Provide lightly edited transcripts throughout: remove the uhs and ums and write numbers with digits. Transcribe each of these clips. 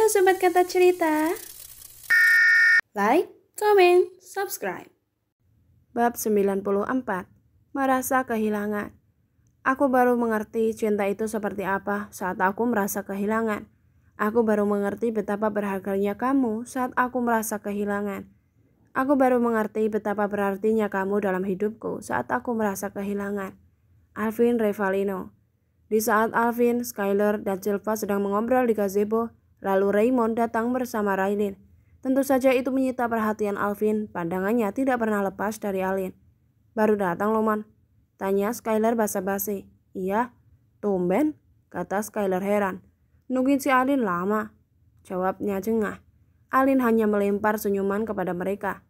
Halo Sobat Kata Cerita. Like, comment, subscribe. Bab 94. Merasa kehilangan. Aku baru mengerti cinta itu seperti apa saat aku merasa kehilangan. Aku baru mengerti betapa berharganya kamu saat aku merasa kehilangan. Aku baru mengerti betapa berartinya kamu dalam hidupku saat aku merasa kehilangan. Alvin Revalino. Di saat Alvin, Skyler, dan Silva sedang mengobrol di gazebo, lalu Raymond datang bersama Raylin. Tentu saja itu menyita perhatian Alvin, pandangannya tidak pernah lepas dari Alin. Baru datang loh, Mon? Tanya Skyler basa-basi. Iya, tumben, kata Skyler heran. Nungguin si Alin lama, jawabnya jengah. Alin hanya melempar senyuman kepada mereka.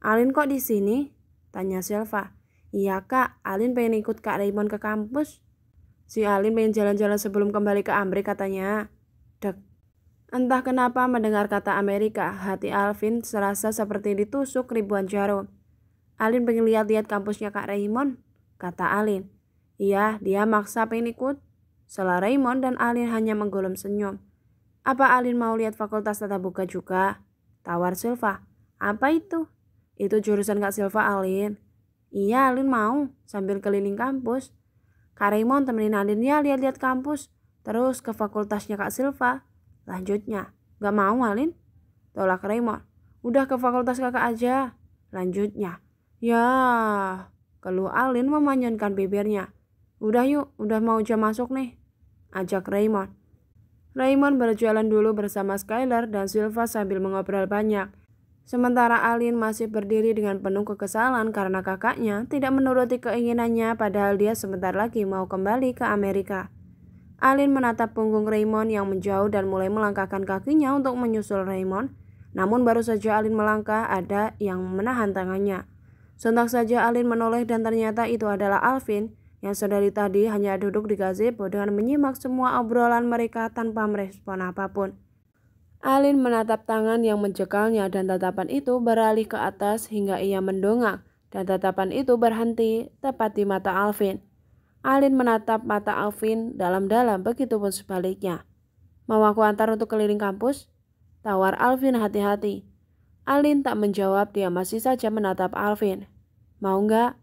Alin kok di sini? Tanya Silva. Iya kak, Alin pengen ikut Kak Raymond ke kampus. Si Alin pengen jalan-jalan sebelum kembali ke Amerika katanya. Dek. Entah kenapa mendengar kata Amerika, hati Alvin serasa seperti ditusuk ribuan jarum. Alin pengen lihat-lihat kampusnya Kak Raymond, kata Alin. Iya, dia maksa pengen ikut. Sela Raymond dan Alin hanya menggulung senyum. Apa Alin mau lihat fakultas tatap muka juga? Tawar Silva. Apa itu? Itu jurusan Kak Silva, Alin. Iya, Alin mau, sambil keliling kampus. Kak Raymond temenin Alin ya lihat-lihat kampus, terus ke fakultasnya Kak Silva. Lanjutnya, gak mau Alin? Tolak Raymond. Udah ke fakultas kakak aja. Lanjutnya, ya, keluh Alin memanyunkan bibirnya. Udah yuk, udah mau jam masuk nih, ajak Raymond. Raymond berjalan dulu bersama Skyler dan Silva sambil mengobrol banyak. Sementara Alin masih berdiri dengan penuh kekesalan karena kakaknya tidak menuruti keinginannya padahal dia sebentar lagi mau kembali ke Amerika. Alin menatap punggung Raymond yang menjauh dan mulai melangkahkan kakinya untuk menyusul Raymond. Namun baru saja Alin melangkah, ada yang menahan tangannya. Sontak saja Alin menoleh dan ternyata itu adalah Alvin yang sedari tadi hanya duduk di gazebo dengan menyimak semua obrolan mereka tanpa merespon apapun. Alin menatap tangan yang mencekalnya dan tatapan itu beralih ke atas hingga ia mendongak dan tatapan itu berhenti tepat di mata Alvin. Alin menatap mata Alvin dalam-dalam, begitupun sebaliknya. Mau aku antar untuk keliling kampus? Tawar Alvin hati-hati. Alin tak menjawab, dia masih saja menatap Alvin. Mau nggak?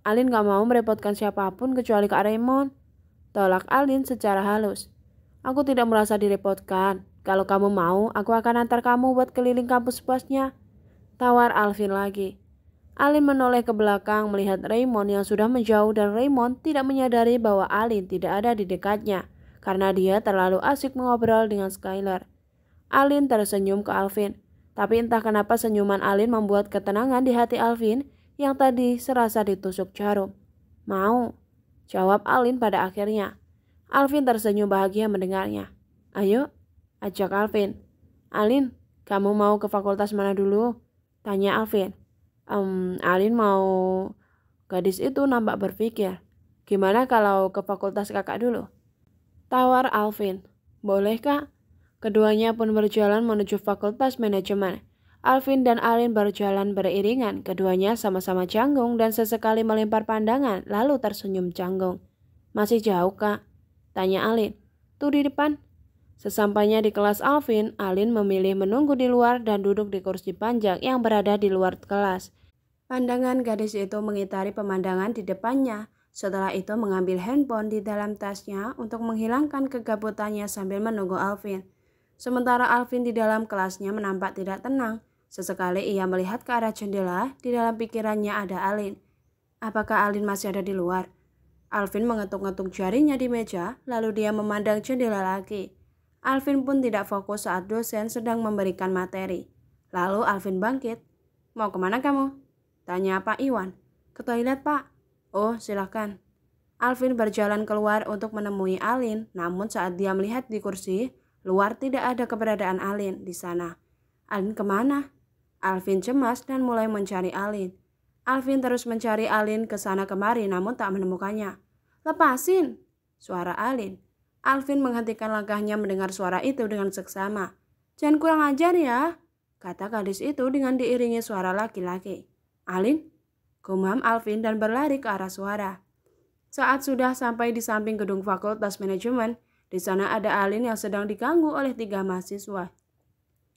Alin gak mau merepotkan siapapun kecuali Kak Raymond. Tolak Alin secara halus. Aku tidak merasa direpotkan. Kalau kamu mau, aku akan antar kamu buat keliling kampus puasnya. Tawar Alvin lagi. Alin menoleh ke belakang melihat Raymond yang sudah menjauh dan Raymond tidak menyadari bahwa Alin tidak ada di dekatnya karena dia terlalu asik mengobrol dengan Skyler. Alin tersenyum ke Alvin, tapi entah kenapa senyuman Alin membuat ketenangan di hati Alvin yang tadi serasa ditusuk jarum. Mau, jawab Alin pada akhirnya. Alvin tersenyum bahagia mendengarnya. Ayo, ajak Alvin. Alin, kamu mau ke fakultas mana dulu? Tanya Alvin. Alin mau. Gadis itu nampak berpikir. Gimana kalau ke fakultas kakak dulu? Tawar Alvin. Boleh kak? Keduanya pun berjalan menuju fakultas manajemen. Alvin dan Alin berjalan beriringan. Keduanya sama-sama canggung dan sesekali melempar pandangan lalu tersenyum canggung. Masih jauh kak? Tanya Alin. Tuh di depan. Sesampainya di kelas Alvin, Alin memilih menunggu di luar dan duduk di kursi panjang yang berada di luar kelas. Pandangan gadis itu mengitari pemandangan di depannya. Setelah itu mengambil handphone di dalam tasnya untuk menghilangkan kegabutannya sambil menunggu Alvin. Sementara Alvin di dalam kelasnya menampak tidak tenang. Sesekali ia melihat ke arah jendela, di dalam pikirannya ada Alin. Apakah Alin masih ada di luar? Alvin mengetuk-ngetuk jarinya di meja, lalu dia memandang jendela lagi. Alvin pun tidak fokus saat dosen sedang memberikan materi. Lalu Alvin bangkit. Mau kemana kamu? Tanya Pak Iwan. Ke toilet pak. Oh silakan. Alvin berjalan keluar untuk menemui Alin, namun saat dia melihat di kursi, luar tidak ada keberadaan Alin di sana. Alin kemana? Alvin cemas dan mulai mencari Alin. Alvin terus mencari Alin ke sana kemari namun tak menemukannya. Lepasin! Suara Alin. Alvin menghentikan langkahnya mendengar suara itu dengan seksama. Jangan kurang ajar ya, kata gadis itu dengan diiringi suara laki-laki. Alin, gumam Alvin dan berlari ke arah suara. Saat sudah sampai di samping gedung fakultas manajemen, Di sana ada Alin yang sedang diganggu oleh 3 mahasiswa.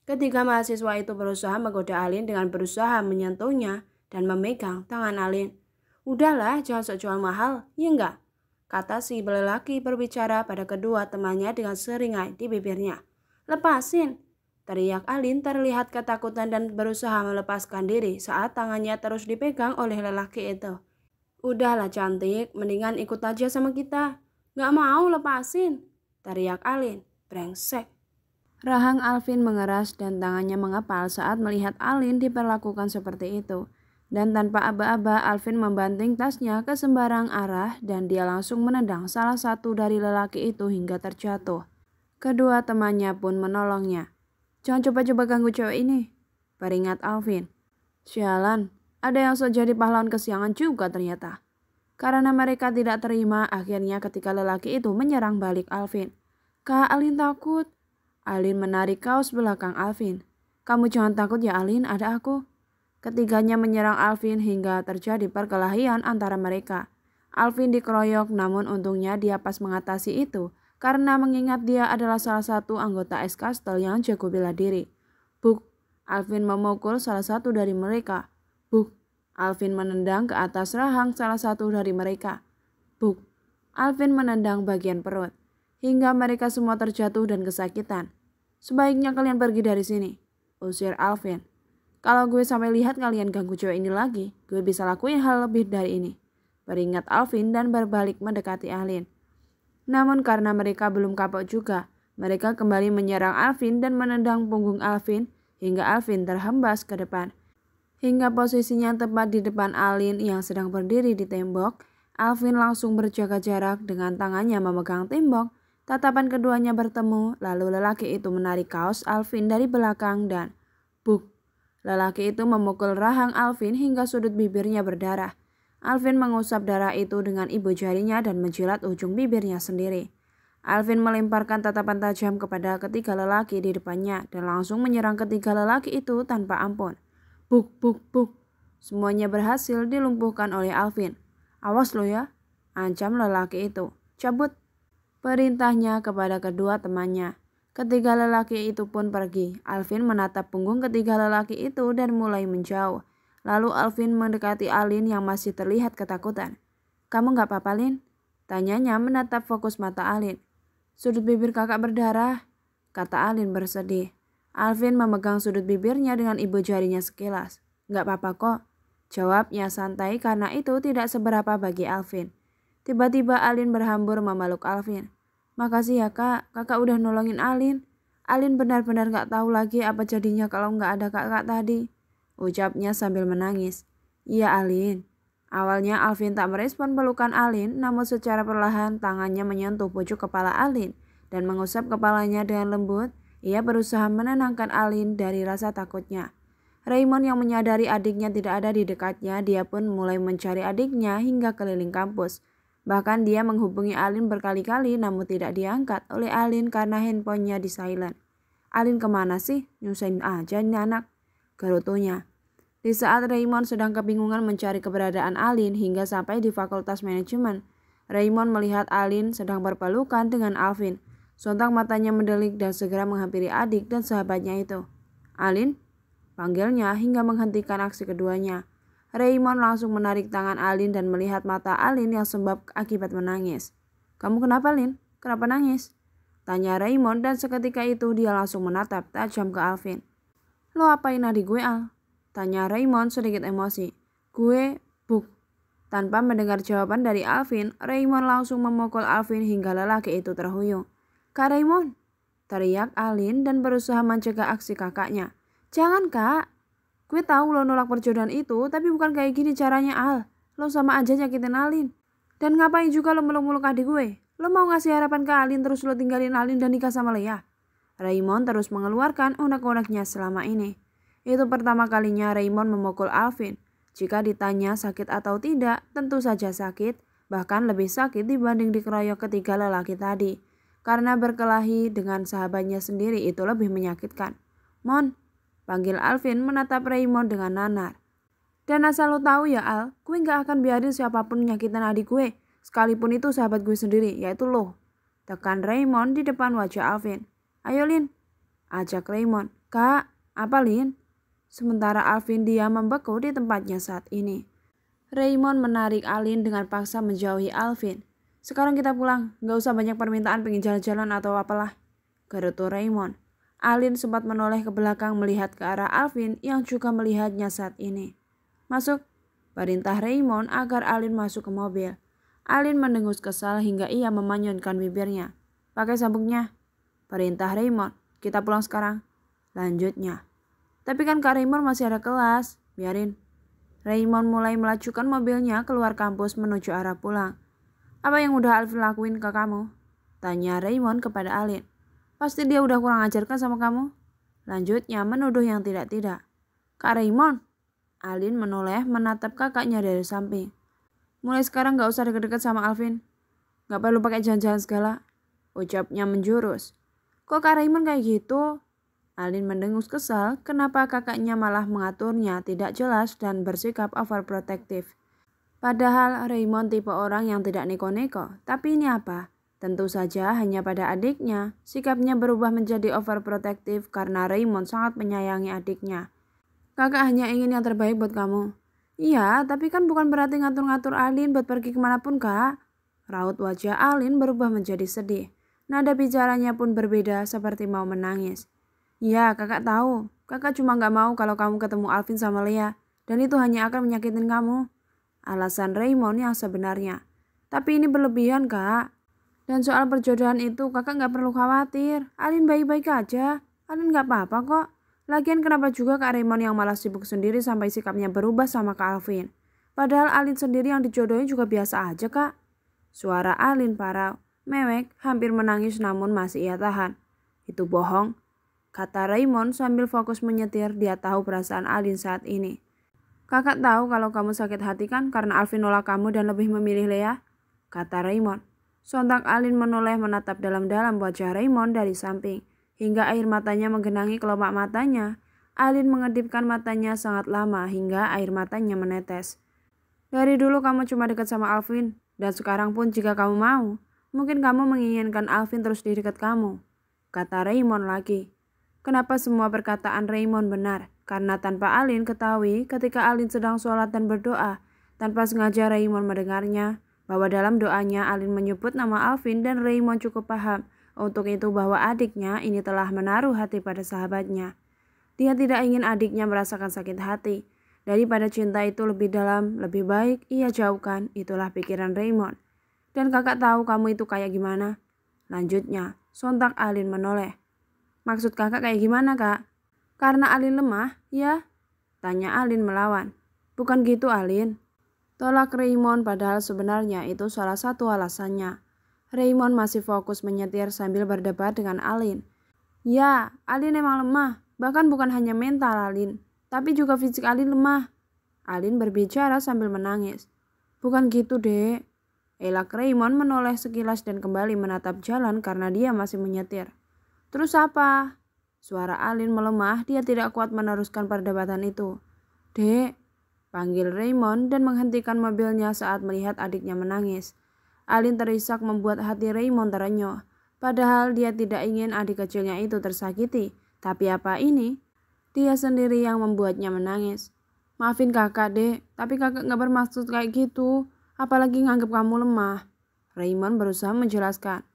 Ketiga mahasiswa itu berusaha menggoda Alin dengan berusaha menyentuhnya dan memegang tangan Alin. "Udahlah, jangan sok jual mahal, ya enggak?" kata si lelaki berbicara pada kedua temannya dengan seringai di bibirnya. "Lepasin!" teriak Alin terlihat ketakutan dan berusaha melepaskan diri saat tangannya terus dipegang oleh lelaki itu. "Udahlah cantik, mendingan ikut aja sama kita." "Gak mau, lepasin!" teriak Alin. "Brengsek!" Rahang Alvin mengeras dan tangannya mengepal saat melihat Alin diperlakukan seperti itu. Dan tanpa aba-aba Alvin membanting tasnya ke sembarang arah dan dia langsung menendang salah satu dari lelaki itu hingga terjatuh. Kedua temannya pun menolongnya. "Jangan coba-coba ganggu cewek ini," peringat Alvin. "Sialan, ada yang sok jadi pahlawan kesiangan juga ternyata." Karena mereka tidak terima, akhirnya ketika lelaki itu menyerang balik Alvin. "Kak, Alin takut." Alin menarik kaos belakang Alvin. "Kamu jangan takut ya Alin, ada aku." Ketiganya menyerang Alvin hingga terjadi perkelahian antara mereka. Alvin dikeroyok, namun untungnya dia pas mengatasi itu karena mengingat dia adalah salah satu anggota X-Castle yang jago bela diri. "Buk!" Alvin memukul salah satu dari mereka. "Buk!" Alvin menendang ke atas rahang salah satu dari mereka. "Buk!" Alvin menendang bagian perut hingga mereka semua terjatuh dan kesakitan. "Sebaiknya kalian pergi dari sini," usir Alvin. "Kalau gue sampai lihat kalian ganggu cewek ini lagi, gue bisa lakuin hal lebih dari ini," peringat Alvin dan berbalik mendekati Alin. Namun karena mereka belum kapok juga, mereka kembali menyerang Alvin dan menendang punggung Alvin hingga Alvin terhembas ke depan. Hingga posisinya tepat di depan Alin yang sedang berdiri di tembok, Alvin langsung berjaga jarak dengan tangannya memegang tembok. Tatapan keduanya bertemu, lalu lelaki itu menarik kaos Alvin dari belakang dan buk. Lelaki itu memukul rahang Alvin hingga sudut bibirnya berdarah. Alvin mengusap darah itu dengan ibu jarinya dan menjilat ujung bibirnya sendiri. Alvin melemparkan tatapan tajam kepada ketiga lelaki di depannya dan langsung menyerang ketiga lelaki itu tanpa ampun. Buk, buk, buk. Semuanya berhasil dilumpuhkan oleh Alvin. "Awas lo ya," ancam lelaki itu. "Cabut," perintahnya kepada kedua temannya. Ketiga lelaki itu pun pergi. Alvin menatap punggung ketiga lelaki itu dan mulai menjauh. Lalu Alvin mendekati Alin yang masih terlihat ketakutan. "Kamu gak apa-apa, Lin?" tanyanya menatap fokus mata Alin. "Sudut bibir kakak berdarah," kata Alin bersedih. Alvin memegang sudut bibirnya dengan ibu jarinya sekilas. "Gak apa-apa kok," jawabnya santai karena itu tidak seberapa bagi Alvin. Tiba-tiba Alin berhambur memeluk Alvin. "Makasih ya kak, kakak udah nolongin Alin. Alin benar-benar gak tahu lagi apa jadinya kalau gak ada kakak tadi," ucapnya sambil menangis. "Iya Alin." Awalnya Alvin tak merespon pelukan Alin, namun secara perlahan tangannya menyentuh pucuk kepala Alin dan mengusap kepalanya dengan lembut. Ia berusaha menenangkan Alin dari rasa takutnya. Raymond yang menyadari adiknya tidak ada di dekatnya, dia pun mulai mencari adiknya hingga keliling kampus. Bahkan dia menghubungi Alin berkali-kali namun tidak diangkat oleh Alin karena handphonenya di silent. "Alin kemana sih? Nyusahin aja ini anak," gerutunya. Di saat Raymond sedang kebingungan mencari keberadaan Alin hingga sampai di Fakultas Manajemen, Raymond melihat Alin sedang berpelukan dengan Alvin. Sontak matanya mendelik dan segera menghampiri adik dan sahabatnya itu. "Alin?" panggilnya hingga menghentikan aksi keduanya. Raymond langsung menarik tangan Alin dan melihat mata Alin yang sembab akibat menangis. "Kamu kenapa, Lin? Kenapa nangis?" tanya Raymond dan seketika itu dia langsung menatap tajam ke Alvin. "Lo apain adik gue, Al?" tanya Raymond sedikit emosi. "Gue, buk." Tanpa mendengar jawaban dari Alvin, Raymond langsung memukul Alvin hingga lelaki itu terhuyung. "Kak Raymond!" teriak Alin dan berusaha mencegah aksi kakaknya. "Jangan kak, gue tahu lo nolak perjodohan itu, tapi bukan kayak gini caranya Al. Lo sama aja nyakitin Alin. Dan ngapain juga lo meluk-meluk adik gue? Lo mau ngasih harapan ke Alin terus lo tinggalin Alin dan nikah sama Lea?" Raymond terus mengeluarkan unek-uneknya selama ini. Itu pertama kalinya Raymond memukul Alvin. Jika ditanya sakit atau tidak, tentu saja sakit, bahkan lebih sakit dibanding dikeroyok ketiga lelaki tadi. Karena berkelahi dengan sahabatnya sendiri itu lebih menyakitkan. "Mon," panggil Alvin menatap Raymond dengan nanar. "Dan asal lo tahu ya Al, gue gak akan biarin siapapun nyakitin adik gue, sekalipun itu sahabat gue sendiri, yaitu lo." tekan Raymond di depan wajah Alvin. "Ayo Lin," ajak Raymond. "Kak, apa Lin?" Sementara Alvin diam membeku di tempatnya saat ini. Raymond menarik Alin dengan paksa menjauhi Alvin. "Sekarang kita pulang, gak usah banyak permintaan pengen jalan-jalan atau apalah," gerutu Raymond. Alin sempat menoleh ke belakang melihat ke arah Alvin yang juga melihatnya saat ini. "Masuk," perintah Raymond agar Alin masuk ke mobil. Alin mendengus kesal hingga ia memanyunkan bibirnya. "Pakai sabuknya," perintah Raymond. "Kita pulang sekarang," lanjutnya. "Tapi kan Kak Raymond masih ada kelas, biarin." Raymond mulai melajukan mobilnya keluar kampus menuju arah pulang. "Apa yang udah Alvin lakuin ke kamu?" tanya Raymond kepada Alin. "Pasti dia udah kurang ajarkan sama kamu," lanjutnya menuduh yang tidak-tidak. "Kak Raymond," Alin menoleh menatap kakaknya dari samping. "Mulai sekarang gak usah deket-deket sama Alvin. Gak perlu pakai jalan-jalan segala," ucapnya menjurus. "Kok Kak Raymond kayak gitu?" Alin mendengus kesal kenapa kakaknya malah mengaturnya tidak jelas dan bersikap overprotective. Padahal Raymond tipe orang yang tidak neko-neko, tapi ini apa? Tentu saja hanya pada adiknya, sikapnya berubah menjadi overprotective karena Raymond sangat menyayangi adiknya. "Kakak hanya ingin yang terbaik buat kamu." "Iya, tapi kan bukan berarti ngatur-ngatur Alin buat pergi kemanapun, Kak." Raut wajah Alin berubah menjadi sedih. Nada bicaranya pun berbeda seperti mau menangis. "Iya, kakak tahu. Kakak cuma gak mau kalau kamu ketemu Alvin sama Lea. Dan itu hanya akan menyakitin kamu," alasan Raymond yang sebenarnya. "Tapi ini berlebihan, Kak. Dan soal perjodohan itu kakak gak perlu khawatir. Alin baik-baik aja. Alin gak apa-apa kok. Lagian kenapa juga Kak Raymond yang malah sibuk sendiri sampai sikapnya berubah sama Kak Alvin. Padahal Alin sendiri yang dijodohin juga biasa aja, Kak." Suara Alin parau, mewek, hampir menangis namun masih ia tahan. "Itu bohong," kata Raymond sambil fokus menyetir. Dia tahu perasaan Alin saat ini. "Kakak tahu kalau kamu sakit hati kan karena Alvin nolak kamu dan lebih memilih Lea," kata Raymond. Sontak Alin menoleh menatap dalam-dalam wajah Raymond dari samping, hingga air matanya menggenangi kelopak matanya. Alin mengedipkan matanya sangat lama hingga air matanya menetes. "Dari dulu kamu cuma dekat sama Alvin, dan sekarang pun jika kamu mau, mungkin kamu menginginkan Alvin terus di dekat kamu," kata Raymond lagi. Kenapa semua perkataan Raymond benar? Karena tanpa Alin ketahui ketika Alin sedang sholat dan berdoa, tanpa sengaja Raymond mendengarnya, bahwa dalam doanya Alin menyebut nama Alvin dan Raymond cukup paham untuk itu bahwa adiknya ini telah menaruh hati pada sahabatnya. Dia tidak ingin adiknya merasakan sakit hati. Daripada cinta itu lebih dalam, lebih baik ia jauhkan, itulah pikiran Raymond. "Dan kakak tahu kamu itu kayak gimana?" lanjutnya. Sontak Alin menoleh. "Maksud kakak kayak gimana, Kak?" "Karena Alin lemah, ya?" tanya Alin melawan. "Bukan gitu, Alin," tolak Raymond, padahal sebenarnya itu salah satu alasannya. Raymond masih fokus menyetir sambil berdebat dengan Alin. "Ya, Alin emang lemah. Bahkan bukan hanya mental Alin, tapi juga fisik Alin lemah." Alin berbicara sambil menangis. "Bukan gitu, Dek." Elak Raymond menoleh sekilas dan kembali menatap jalan karena dia masih menyetir. "Terus apa?" Suara Alin melemah, dia tidak kuat meneruskan perdebatan itu. "Dek," panggil Raymond dan menghentikan mobilnya saat melihat adiknya menangis. Alin terisak membuat hati Raymond terenyuh. Padahal dia tidak ingin adik kecilnya itu tersakiti. Tapi apa ini? Dia sendiri yang membuatnya menangis. "Maafin kakak, Dek, tapi kakak gak bermaksud kayak gitu. Apalagi nganggep kamu lemah," Raymond berusaha menjelaskan.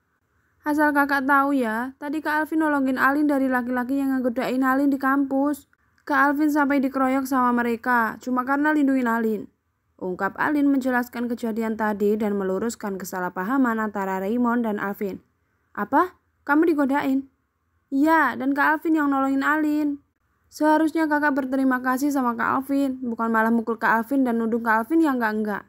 "Asal kakak tahu ya, tadi Kak Alvin nolongin Alin dari laki-laki yang ngegodain Alin di kampus. Kak Alvin sampai dikeroyok sama mereka, cuma karena lindungin Alin," ungkap Alin menjelaskan kejadian tadi dan meluruskan kesalahpahaman antara Raymond dan Alvin. "Apa? Kamu digodain?" "Iya, dan Kak Alvin yang nolongin Alin. Seharusnya kakak berterima kasih sama Kak Alvin, bukan malah mukul Kak Alvin dan nuduh Kak Alvin yang enggak-enggak,"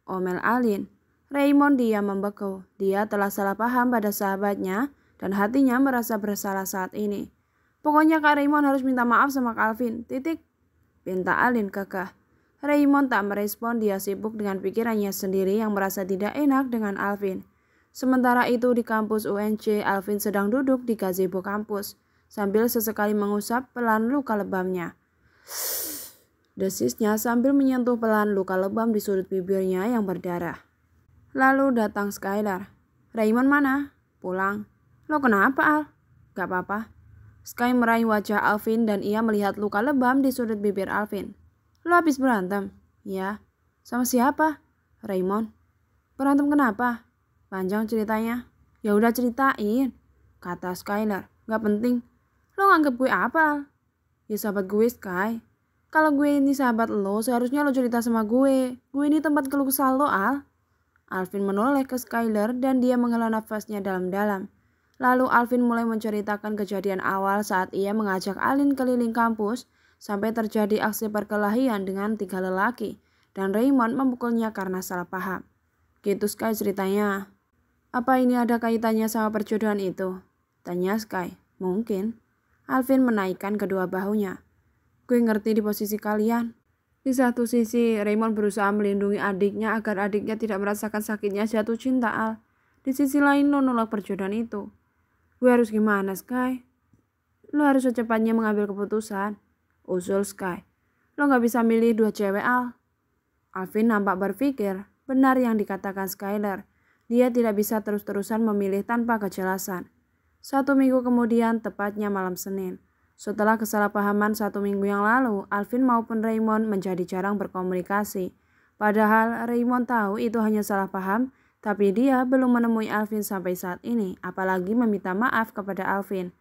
omel Alin. Raymond diam membeku. Dia telah salah paham pada sahabatnya dan hatinya merasa bersalah saat ini. "Pokoknya Kak Raymond harus minta maaf sama Kak Alvin, titik," pinta Alin kekeh. Raymond tak merespon, dia sibuk dengan pikirannya sendiri yang merasa tidak enak dengan Alvin. Sementara itu di kampus UNC, Alvin sedang duduk di gazebo kampus, sambil sesekali mengusap pelan luka lebamnya. Desisnya sambil menyentuh pelan luka lebam di sudut bibirnya yang berdarah. Lalu datang Skylar. "Raymond mana?" Pulang. Lo kenapa, Al? Gak apa-apa. Sky meraih wajah Alvin dan ia melihat luka lebam di sudut bibir Alvin. Lo habis berantem? Ya. Sama siapa? Raymond. Berantem kenapa? Panjang ceritanya. Ya udah ceritain, kata Skylar. Gak penting. Lo nganggep gue apa, Al? Ya sahabat gue, Sky. Kalau gue ini sahabat lo, seharusnya lo cerita sama gue. Gue ini tempat keluh kesah lo, Al. Alvin menoleh ke Skylar dan dia menghela nafasnya dalam-dalam. Lalu Alvin mulai menceritakan kejadian awal saat ia mengajak Alin keliling kampus sampai terjadi aksi perkelahian dengan 3 lelaki dan Raymond memukulnya karena salah paham. Gitu Sky ceritanya. Apa ini ada kaitannya sama perjodohan itu? Tanya Sky. Mungkin. Alvin menaikkan kedua bahunya. Gue ngerti di posisi kalian. Di satu sisi, Raymond berusaha melindungi adiknya agar adiknya tidak merasakan sakitnya jatuh cinta, Al. Di sisi lain, lo nolak perjodohan itu. Gue harus gimana, Sky? Lo harus secepatnya mengambil keputusan. Usul Sky. Lo gak bisa milih 2 cewek, Al. Alvin nampak berpikir, benar yang dikatakan Skylar. Dia tidak bisa terus-terusan memilih tanpa kejelasan. 1 minggu kemudian, tepatnya malam Senin. Setelah kesalahpahaman 1 minggu yang lalu, Alvin maupun Raymond menjadi jarang berkomunikasi. Padahal Raymond tahu itu hanya salah paham, tapi dia belum menemui Alvin sampai saat ini, apalagi meminta maaf kepada Alvin.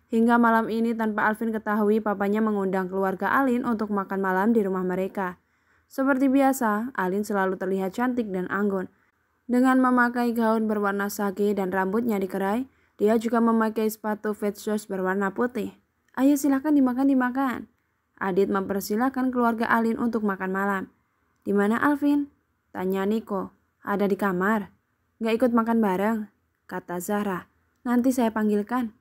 Hingga malam ini tanpa Alvin ketahui, papanya mengundang keluarga Alin untuk makan malam di rumah mereka. Seperti biasa, Alin selalu terlihat cantik dan anggun. Dengan memakai gaun berwarna sage dan rambutnya dikerai, dia juga memakai sepatu fat shoes berwarna putih. Ayo silakan dimakan. Adit mempersilahkan keluarga Alin untuk makan malam. Di mana Alvin? Tanya Niko. Ada di kamar. Gak ikut makan bareng, kata Zahra. Nanti saya panggilkan.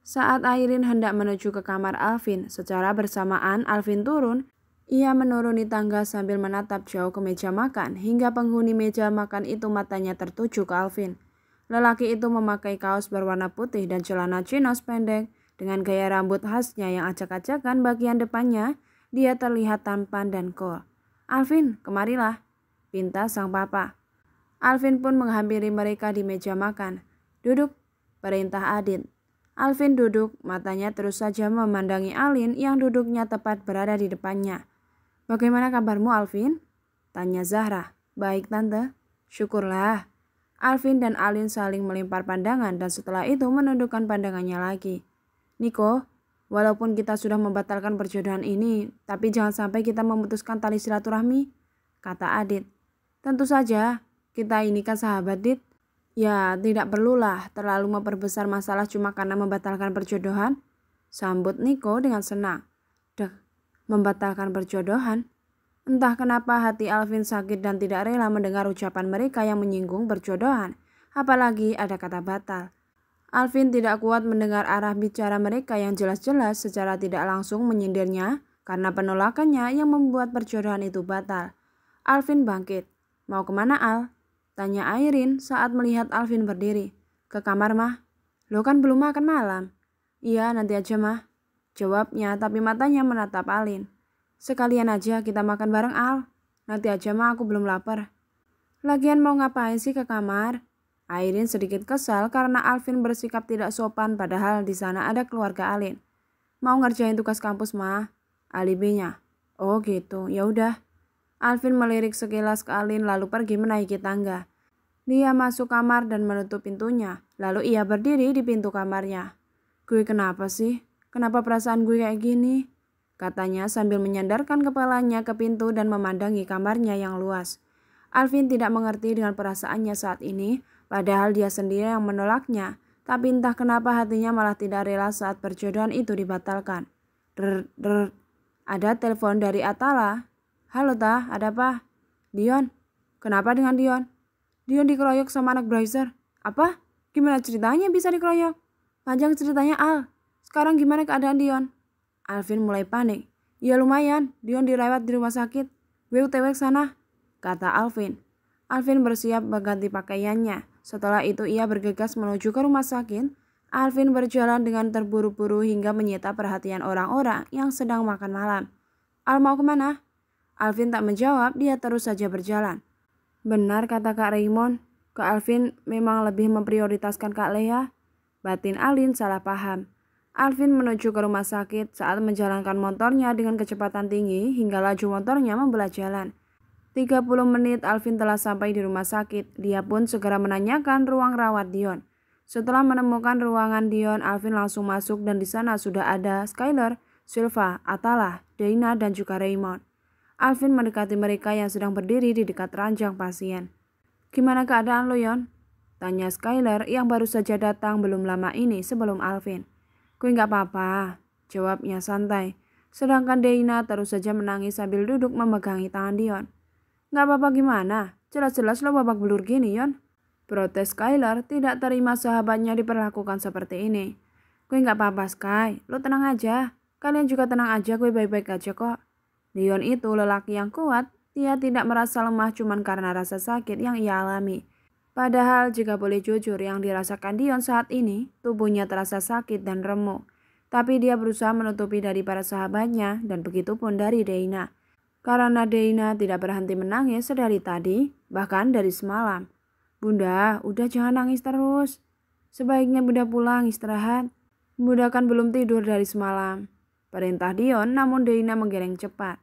Saat Airin hendak menuju ke kamar Alvin, secara bersamaan Alvin turun. Ia menuruni tangga sambil menatap jauh ke meja makan, hingga penghuni meja makan itu matanya tertuju ke Alvin. Lelaki itu memakai kaos berwarna putih dan celana chinos pendek. Dengan gaya rambut khasnya yang acak-acakan bagian depannya, dia terlihat tampan dan cool. Alvin, kemarilah, pinta sang papa. Alvin pun menghampiri mereka di meja makan. Duduk, perintah Adit. Alvin duduk, matanya terus saja memandangi Alin yang duduknya tepat berada di depannya. Bagaimana kabarmu, Alvin? Tanya Zahra. Baik, Tante. Syukurlah. Alvin dan Alin saling melempar pandangan dan setelah itu menundukkan pandangannya lagi. Niko, walaupun kita sudah membatalkan perjodohan ini, tapi jangan sampai kita memutuskan tali silaturahmi, kata Adit. Tentu saja, kita ini kan sahabat, Dit. Ya, tidak perlulah terlalu memperbesar masalah cuma karena membatalkan perjodohan, sambut Niko dengan senang. Dek, membatalkan perjodohan? Entah kenapa hati Alvin sakit dan tidak rela mendengar ucapan mereka yang menyinggung perjodohan, apalagi ada kata batal. Alvin tidak kuat mendengar arah bicara mereka yang jelas-jelas secara tidak langsung menyindirnya karena penolakannya yang membuat perjodohan itu batal. Alvin bangkit. Mau kemana, Al? Tanya Airin saat melihat Alvin berdiri. Ke kamar, Mah. Lo kan belum makan malam. Iya, nanti aja, Mah. Jawabnya tapi matanya menatap Alin. Sekalian aja kita makan bareng, Al. Nanti aja, Mah, aku belum lapar. Lagian mau ngapain sih ke kamar? Airin sedikit kesal karena Alvin bersikap tidak sopan padahal di sana ada keluarga Alin. Mau ngerjain tugas kampus, Mah. Alibinya. Oh gitu, ya udah. Alvin melirik sekilas ke Alin lalu pergi menaiki tangga. Dia masuk kamar dan menutup pintunya. Lalu ia berdiri di pintu kamarnya. Gue kenapa sih? Kenapa perasaan gue kayak gini? Katanya sambil menyandarkan kepalanya ke pintu dan memandangi kamarnya yang luas. Alvin tidak mengerti dengan perasaannya saat ini. Padahal dia sendiri yang menolaknya, tapi entah kenapa hatinya malah tidak rela saat perjodohan itu dibatalkan. Ada telepon dari Atala. Halo Tah, ada apa? Dion. Kenapa dengan Dion? Dion dikeroyok sama anak Brazier. Apa? Gimana ceritanya bisa dikeroyok? Panjang ceritanya, Al. Sekarang gimana keadaan Dion? Alvin mulai panik. Ya lumayan, Dion dirawat di rumah sakit. Gue UTW ke sana, kata Alvin. Alvin bersiap mengganti pakaiannya. Setelah itu ia bergegas menuju ke rumah sakit. Alvin berjalan dengan terburu-buru hingga menyita perhatian orang-orang yang sedang makan malam. Al mau kemana? Alvin tak menjawab, dia terus saja berjalan. Benar kata Kak Raymond, Kak Alvin memang lebih memprioritaskan Kak Lea. Batin Alin salah paham. Alvin menuju ke rumah sakit saat menjalankan motornya dengan kecepatan tinggi hingga laju motornya membelah jalan. 30 menit Alvin telah sampai di rumah sakit. Dia pun segera menanyakan ruang rawat Dion. Setelah menemukan ruangan Dion, Alvin langsung masuk dan di sana sudah ada Skyler, Silva, Atala, Dana, dan juga Raymond. Alvin mendekati mereka yang sedang berdiri di dekat ranjang pasien. "Gimana keadaan lo, Yon?" tanya Skyler yang baru saja datang belum lama ini sebelum Alvin. "Gue nggak apa-apa," jawabnya santai. Sedangkan Dana terus saja menangis sambil duduk memegangi tangan Dion. "Nggak apa-apa gimana? Jelas-jelas lo babak belur gini, Yon." Protes Skyler tidak terima sahabatnya diperlakukan seperti ini. "Gue nggak apa-apa, Sky. Lo tenang aja. Kalian juga tenang aja, gue baik-baik aja kok." Dion itu lelaki yang kuat. Dia tidak merasa lemah cuma karena rasa sakit yang ia alami. Padahal jika boleh jujur yang dirasakan Dion saat ini, tubuhnya terasa sakit dan remuk. Tapi dia berusaha menutupi dari para sahabatnya dan begitupun dari Dana. Karena Dana tidak berhenti menangis dari tadi, bahkan dari semalam. "Bunda, udah jangan nangis terus. Sebaiknya Bunda pulang istirahat. Bunda kan belum tidur dari semalam," perintah Dion, namun Dana menggeleng cepat.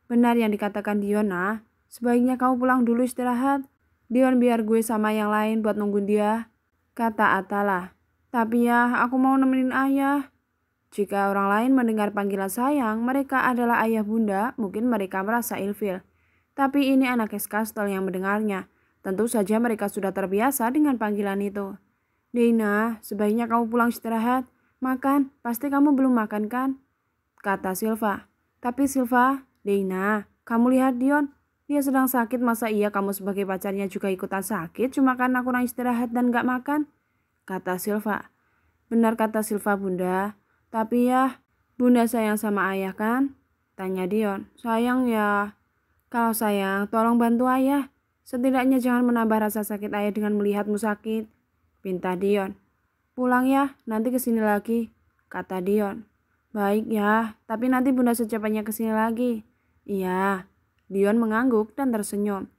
"Benar yang dikatakan Dion, nah. Sebaiknya kamu pulang dulu istirahat. Dion biar gue sama yang lain buat nungguin dia," kata Atala. "Tapi ya, aku mau nemenin ayah." Jika orang lain mendengar panggilan sayang, mereka adalah ayah bunda, mungkin mereka merasa ilfil. Tapi ini anak Castle yang mendengarnya. Tentu saja mereka sudah terbiasa dengan panggilan itu. "Dana, sebaiknya kamu pulang istirahat. Makan, pasti kamu belum makan kan?" kata Silva. "Tapi Silva, Dana, kamu lihat Dion. Dia sedang sakit, masa iya kamu sebagai pacarnya juga ikutan sakit cuma karena kurang istirahat dan gak makan?" kata Silva. "Benar kata Silva, Bunda. Tapi ya, Bunda sayang sama ayah kan?" tanya Dion. "Sayang ya." "Kalau sayang, tolong bantu ayah. Setidaknya jangan menambah rasa sakit ayah dengan melihatmu sakit," pinta Dion. "Pulang ya, nanti kesini lagi," kata Dion. "Baik ya, tapi nanti Bunda secepatnya kesini lagi." "Iya." Dion mengangguk dan tersenyum.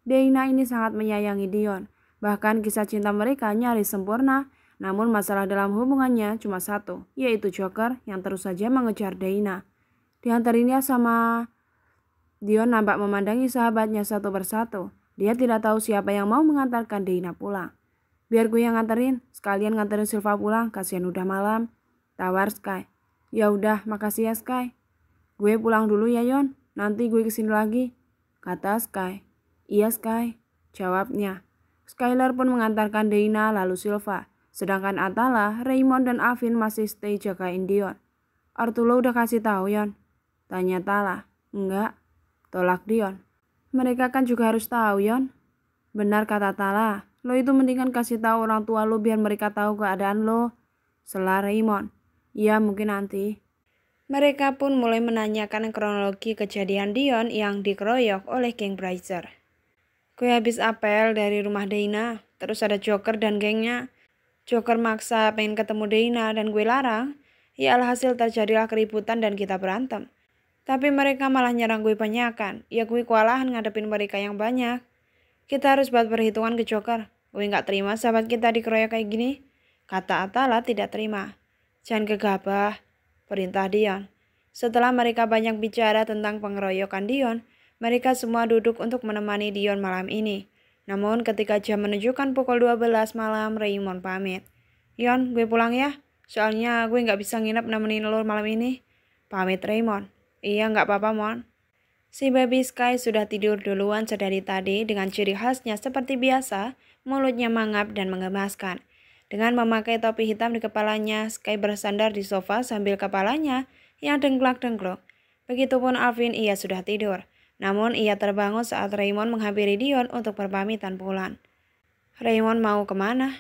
Dana ini sangat menyayangi Dion. Bahkan kisah cinta mereka nyaris sempurna. Namun masalah dalam hubungannya cuma satu, yaitu Joker yang terus saja mengejar Dana. Diantarinnya sama Dion nampak memandangi sahabatnya satu persatu. Dia tidak tahu siapa yang mau mengantarkan Dana pulang. "Biar gue yang nganterin, sekalian nganterin Silva pulang, kasihan udah malam," tawar Sky. "Ya udah, makasih ya Sky." "Gue pulang dulu ya Yon, nanti gue kesini lagi," kata Sky. "Iya Sky," jawabnya. Skyler pun mengantarkan Dana lalu Silva. Sedangkan Atala, Raymond dan Alvin masih stay jagain Dion. "Arturo udah kasih tahu Yon?" tanya Tala. "Enggak," tolak Dion. "Mereka kan juga harus tahu Yon." "Benar kata Tala, lo itu mendingan kasih tahu orang tua lo biar mereka tahu keadaan lo," sela Raymond. "Iya mungkin nanti." Mereka pun mulai menanyakan kronologi kejadian Dion yang dikeroyok oleh geng Brazier. "Gue habis apel dari rumah Dana, terus ada Joker dan gengnya. Joker maksa pengen ketemu Dana dan gue larang. Ya alhasil terjadilah keributan dan kita berantem. Tapi mereka malah nyerang gue banyakan. Ya gue kewalahan ngadepin mereka yang banyak. Kita harus buat perhitungan ke Joker. Gue gak terima sahabat kita dikeroyok kayak gini," kata Atala tidak terima. "Jangan gegabah," perintah Dion. Setelah mereka banyak bicara tentang pengeroyokan Dion, mereka semua duduk untuk menemani Dion malam ini. Namun ketika jam menunjukkan pukul 12 malam, Raymond pamit. "Yon, gue pulang ya. Soalnya gue gak bisa nginep nemenin lo malam ini," pamit Raymond. "Iya gak apa-apa Mon." Si baby Sky sudah tidur duluan sedari tadi dengan ciri khasnya seperti biasa, mulutnya mangap dan menggemaskan. Dengan memakai topi hitam di kepalanya, Sky bersandar di sofa sambil kepalanya yang dengklak-dengklok. Begitupun Alvin, ia sudah tidur. Namun ia terbangun saat Raymond menghampiri Dion untuk berpamitan pulang. "Raymond mau kemana?"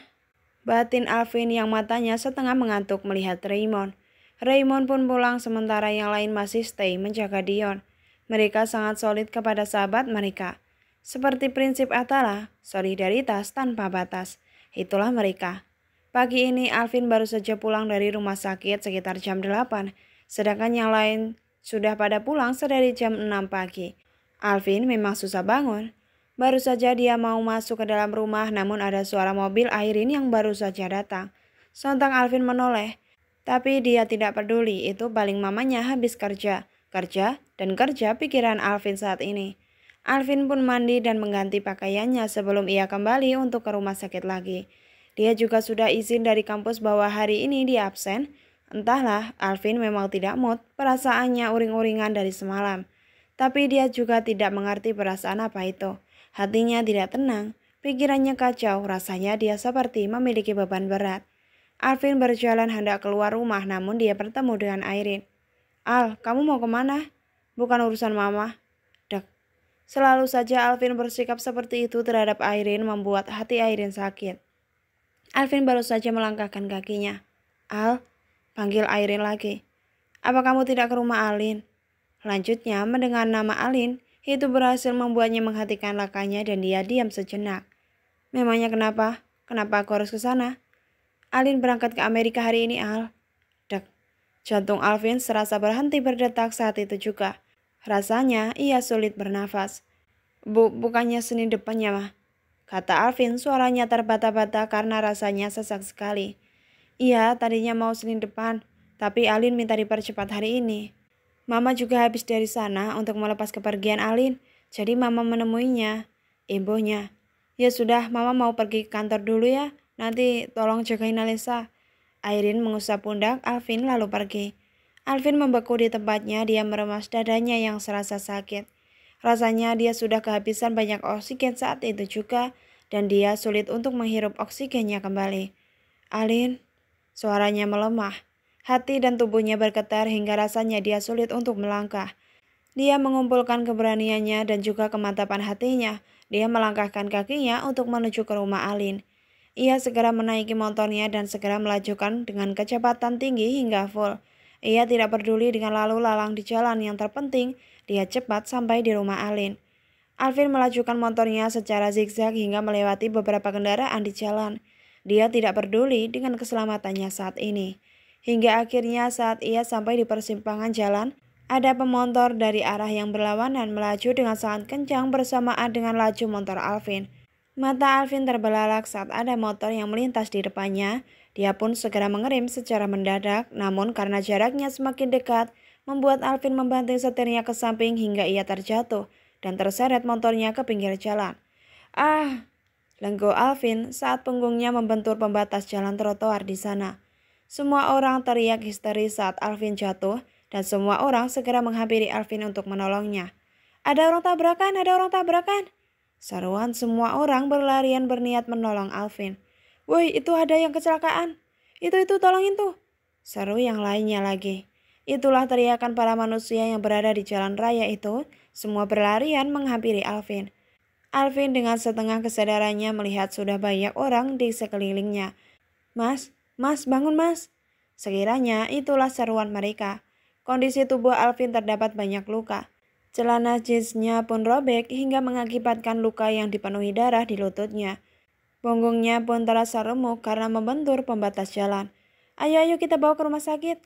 batin Alvin yang matanya setengah mengantuk melihat Raymond. Raymond pun pulang sementara yang lain masih stay menjaga Dion. Mereka sangat solid kepada sahabat mereka. Seperti prinsip Atala, solidaritas tanpa batas. Itulah mereka. Pagi ini Alvin baru saja pulang dari rumah sakit sekitar jam 8. Sedangkan yang lain sudah pada pulang sedari jam 6 pagi. Alvin memang susah bangun. Baru saja dia mau masuk ke dalam rumah, namun ada suara mobil Airin yang baru saja datang. Sontak Alvin menoleh, tapi dia tidak peduli, itu paling mamanya habis kerja. Kerja dan kerja pikiran Alvin saat ini. Alvin pun mandi dan mengganti pakaiannya sebelum ia kembali untuk ke rumah sakit lagi. Dia juga sudah izin dari kampus bahwa hari ini dia absen. Entahlah, Alvin memang tidak mood, perasaannya uring-uringan dari semalam. Tapi dia juga tidak mengerti perasaan apa itu. Hatinya tidak tenang, pikirannya kacau, rasanya dia seperti memiliki beban berat. Alvin berjalan hendak keluar rumah, namun dia bertemu dengan Airin. Al, kamu mau kemana? Bukan urusan mama. Dek. Selalu saja Alvin bersikap seperti itu terhadap Airin membuat hati Airin sakit. Alvin baru saja melangkahkan kakinya. Al, panggil Airin lagi. Apa kamu tidak ke rumah Alin? Lanjutnya, mendengar nama Alin, itu berhasil membuatnya menghentikan langkahnya dan dia diam sejenak. Memangnya kenapa? Kenapa aku harus ke sana? Alin berangkat ke Amerika hari ini, Al. Dek. Jantung Alvin serasa berhenti berdetak saat itu juga. Rasanya ia sulit bernafas. Bukannya Senin depannya, mah? Kata Alvin, suaranya terbata-bata karena rasanya sesak sekali. Iya, tadinya mau Senin depan, tapi Alin minta dipercepat hari ini. Mama juga habis dari sana untuk melepas kepergian Alin, jadi Mama menemuinya. Ibunya, ya sudah, Mama mau pergi ke kantor dulu ya, nanti tolong jagain Alisa. Airin mengusap pundak Alvin lalu pergi. Alvin membeku di tempatnya, dia meremas dadanya yang serasa sakit. Rasanya dia sudah kehabisan banyak oksigen saat itu juga, dan dia sulit untuk menghirup oksigennya kembali. Alin, suaranya melemah. Hati dan tubuhnya bergetar hingga rasanya dia sulit untuk melangkah. Dia mengumpulkan keberaniannya dan juga kemantapan hatinya. Dia melangkahkan kakinya untuk menuju ke rumah Alin. Ia segera menaiki motornya dan segera melajukan dengan kecepatan tinggi hingga full. Ia tidak peduli dengan lalu lalang di jalan, yang terpenting dia cepat sampai di rumah Alin. Alvin melajukan motornya secara zigzag hingga melewati beberapa kendaraan di jalan. Dia tidak peduli dengan keselamatannya saat ini. Hingga akhirnya saat ia sampai di persimpangan jalan, ada pemotor dari arah yang berlawanan melaju dengan sangat kencang bersamaan dengan laju motor Alvin. Mata Alvin terbelalak saat ada motor yang melintas di depannya. Dia pun segera mengerem secara mendadak, namun karena jaraknya semakin dekat, membuat Alvin membanting setirnya ke samping hingga ia terjatuh dan terseret motornya ke pinggir jalan. Ah! Lenggo Alvin saat punggungnya membentur pembatas jalan trotoar di sana. Semua orang teriak histeris saat Alvin jatuh dan semua orang segera menghampiri Alvin untuk menolongnya. Ada orang tabrakan, ada orang tabrakan. Seruan semua orang berlarian berniat menolong Alvin. Woi, itu ada yang kecelakaan. Itu tolongin tuh. Seru yang lainnya lagi. Itulah teriakan para manusia yang berada di jalan raya itu. Semua berlarian menghampiri Alvin. Alvin dengan setengah kesadarannya melihat sudah banyak orang di sekelilingnya. Mas, bangun mas. Sekiranya itulah seruan mereka. Kondisi tubuh Alvin terdapat banyak luka. Celana jeansnya pun robek hingga mengakibatkan luka yang dipenuhi darah di lututnya. Punggungnya pun terasa remuk karena membentur pembatas jalan. Ayo kita bawa ke rumah sakit.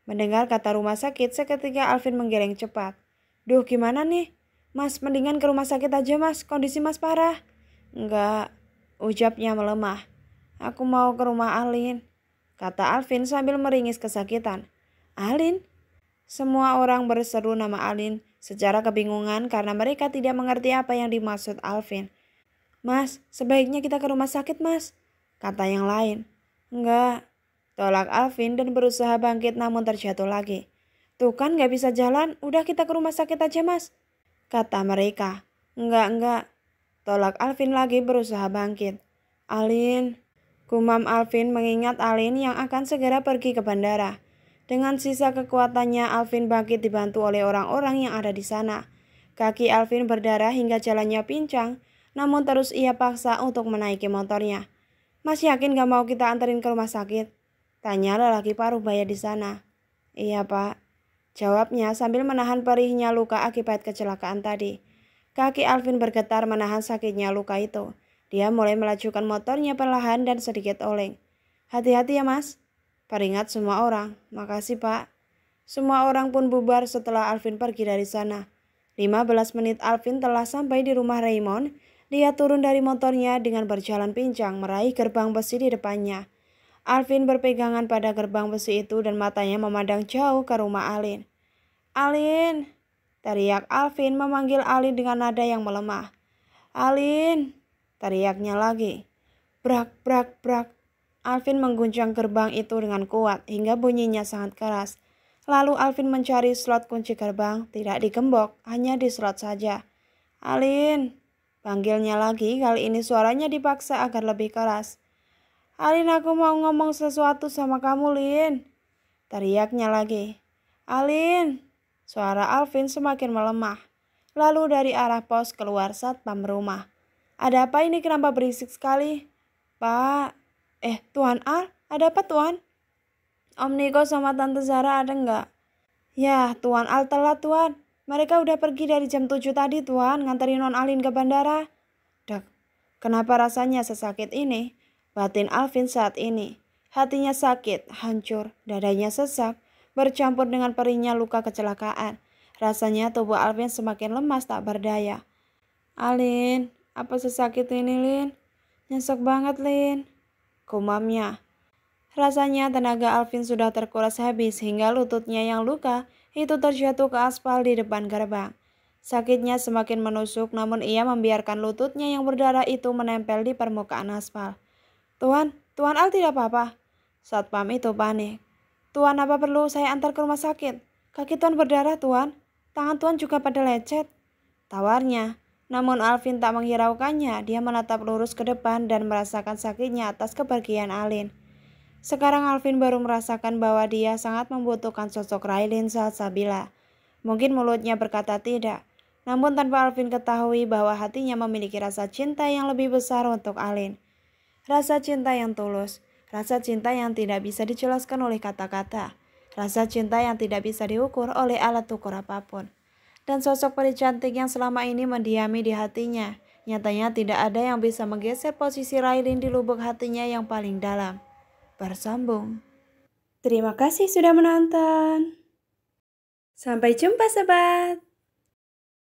Mendengar kata rumah sakit, seketika Alvin menggeleng cepat. Duh, gimana nih? Mas, mendingan ke rumah sakit aja mas, kondisi mas parah. Enggak, ucapnya melemah. Aku mau ke rumah Alin, kata Alvin sambil meringis kesakitan. Alin? Semua orang berseru nama Alin secara kebingungan karena mereka tidak mengerti apa yang dimaksud Alvin. Mas, sebaiknya kita ke rumah sakit mas, kata yang lain. Enggak, tolak Alvin dan berusaha bangkit namun terjatuh lagi. Tuh kan gak bisa jalan, udah kita ke rumah sakit aja mas, kata mereka. Enggak, tolak Alvin lagi berusaha bangkit. Alin, gumam Alvin mengingat Alin yang akan segera pergi ke bandara. Dengan sisa kekuatannya, Alvin bangkit dibantu oleh orang-orang yang ada di sana. Kaki Alvin berdarah hingga jalannya pincang, namun terus ia paksa untuk menaiki motornya. Mas yakin gak mau kita anterin ke rumah sakit? Tanya lelaki paruh baya di sana. Iya pak, jawabnya sambil menahan perihnya luka akibat kecelakaan tadi. Kaki Alvin bergetar menahan sakitnya luka itu. Dia mulai melajukan motornya perlahan dan sedikit oleng. Hati-hati ya mas, peringat semua orang. Makasih pak. Semua orang pun bubar setelah Alvin pergi dari sana. 15 menit Alvin telah sampai di rumah Raymond. Dia turun dari motornya dengan berjalan pincang meraih gerbang besi di depannya. Alvin berpegangan pada gerbang besi itu dan matanya memandang jauh ke rumah Alin. "Alin!" teriak Alvin memanggil Alin dengan nada yang melemah. "Alin!" teriaknya lagi. Brak, brak, brak. Alvin mengguncang gerbang itu dengan kuat hingga bunyinya sangat keras. Lalu Alvin mencari slot kunci gerbang, tidak digembok, hanya di slot saja. "Alin!" panggilnya lagi, kali ini suaranya dipaksa agar lebih keras. "Alin, aku mau ngomong sesuatu sama kamu, Lin!" teriaknya lagi. "Alin!" Suara Alvin semakin melemah. Lalu dari arah pos keluar satpam rumah. "Ada apa ini, kenapa berisik sekali?" "Pak, Tuan Al, ada apa Tuan?" "Om Niko sama Tante Zara ada nggak?" "Ya, Tuan Al telat Tuan. Mereka udah pergi dari jam 7 tadi Tuan, nganterin Non Alin ke bandara." "Dek, kenapa rasanya sesakit ini?" batin Alvin saat ini. Hatinya sakit, hancur, dadanya sesak, bercampur dengan perihnya luka kecelakaan. Rasanya tubuh Alvin semakin lemas tak berdaya. "Alin, apa sesakit ini, Lin? Nyesek banget, Lin," gumamnya. Rasanya tenaga Alvin sudah terkuras habis hingga lututnya yang luka itu terjatuh ke aspal di depan gerbang. Sakitnya semakin menusuk, namun ia membiarkan lututnya yang berdarah itu menempel di permukaan aspal. Tuan Al tidak apa-apa." Satpam itu panik. "Tuan, apa perlu saya antar ke rumah sakit? Kaki Tuan berdarah Tuan, tangan Tuan juga pada lecet," tawarnya. Namun Alvin tak menghiraukannya, dia menatap lurus ke depan dan merasakan sakitnya atas kepergian Alin. Sekarang Alvin baru merasakan bahwa dia sangat membutuhkan sosok Raylin Salsabila. Mungkin mulutnya berkata tidak, namun tanpa Alvin ketahui bahwa hatinya memiliki rasa cinta yang lebih besar untuk Alin. Rasa cinta yang tulus, rasa cinta yang tidak bisa dijelaskan oleh kata-kata, rasa cinta yang tidak bisa diukur oleh alat ukur apapun. Dan sosok peri cantik yang selama ini mendiami di hatinya, nyatanya tidak ada yang bisa menggeser posisi Raylin di lubuk hatinya yang paling dalam. Bersambung. Terima kasih sudah menonton. Sampai jumpa sobat.